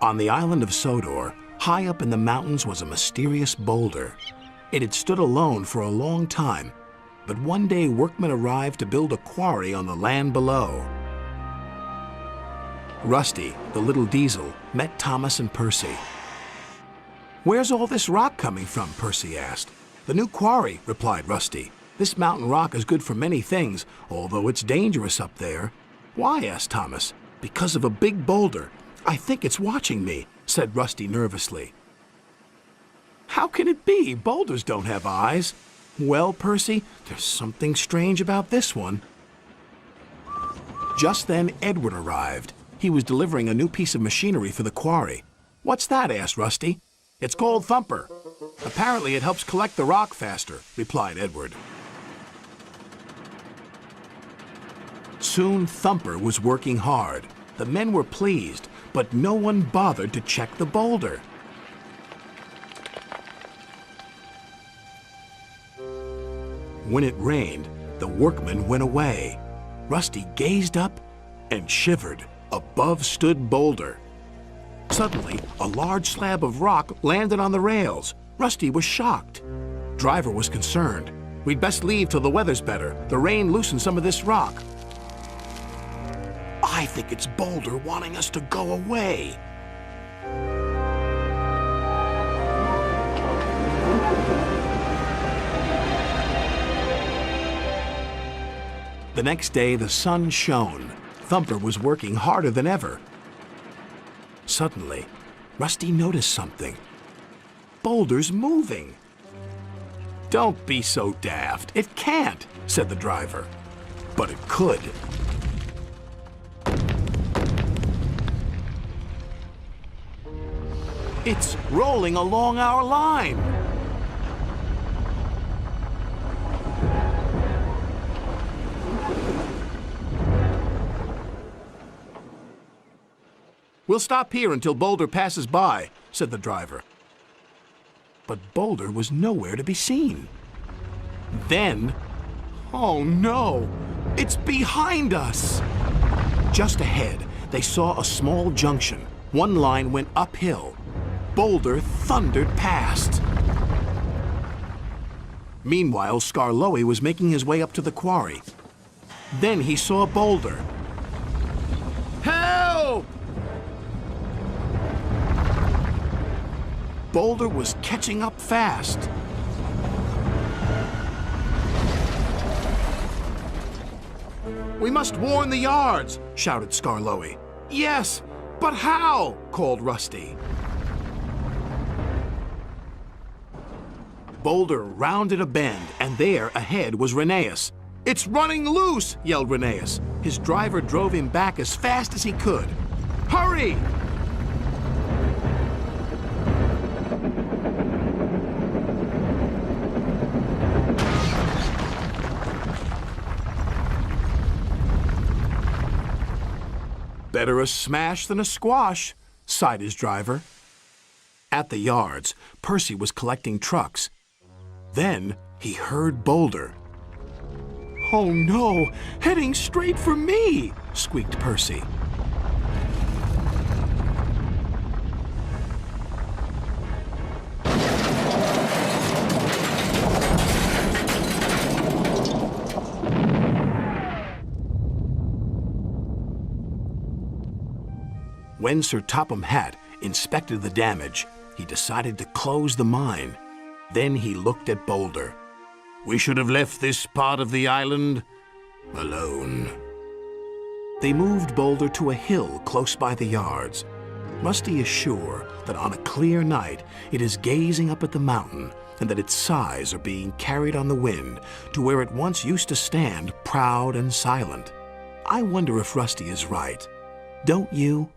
On the island of Sodor, high up in the mountains was a mysterious boulder. It had stood alone for a long time, but one day workmen arrived to build a quarry on the land below. Rusty, the little diesel, met Thomas and Percy. "Where's all this rock coming from?" Percy asked. "The new quarry," replied Rusty. "This mountain rock is good for many things, although it's dangerous up there." "Why?" asked Thomas. "Because of a big boulder. I think it's watching me," said Rusty nervously. "How can it be? Boulders don't have eyes." "Well, Percy, there's something strange about this one." Just then, Edward arrived. He was delivering a new piece of machinery for the quarry. "What's that?" asked Rusty. "It's called Thumper. Apparently it helps collect the rock faster," replied Edward. Soon Thumper was working hard. The men were pleased, but no one bothered to check the boulder. When it rained, the workmen went away. Rusty gazed up and shivered. Above stood Boulder. Suddenly, a large slab of rock landed on the rails. Rusty was shocked. Driver was concerned. "We'd best leave till the weather's better. The rain loosened some of this rock." "I think it's Boulder wanting us to go away." The next day, the sun shone. Thumper was working harder than ever. Suddenly, Rusty noticed something. Boulder's moving. "Don't be so daft. It can't," said the driver. "But it could." "It's rolling along our line." "We'll stop here until Boulder passes by," said the driver. But Boulder was nowhere to be seen. Then, oh no, it's behind us! Just ahead, they saw a small junction. One line went uphill. Boulder thundered past. Meanwhile, Skarloey was making his way up to the quarry. Then he saw Boulder. "Help!" Boulder was catching up fast. "We must warn the yards," shouted Skarloey. "Yes, but how?" called Rusty. Boulder rounded a bend, and there ahead was Rheneas. "It's running loose!" yelled Rheneas. His driver drove him back as fast as he could. "Hurry!" "Better a smash than a squash," sighed his driver. At the yards, Percy was collecting trucks. Then he heard Boulder. "Oh no, heading straight for me!" squeaked Percy. When Sir Topham Hatt inspected the damage, he decided to close the mine. Then he looked at Boulder. "We should have left this part of the island alone." They moved Boulder to a hill close by the yards. Rusty is sure that on a clear night it is gazing up at the mountain and that its sides are being carried on the wind to where it once used to stand proud and silent. I wonder if Rusty is right. Don't you?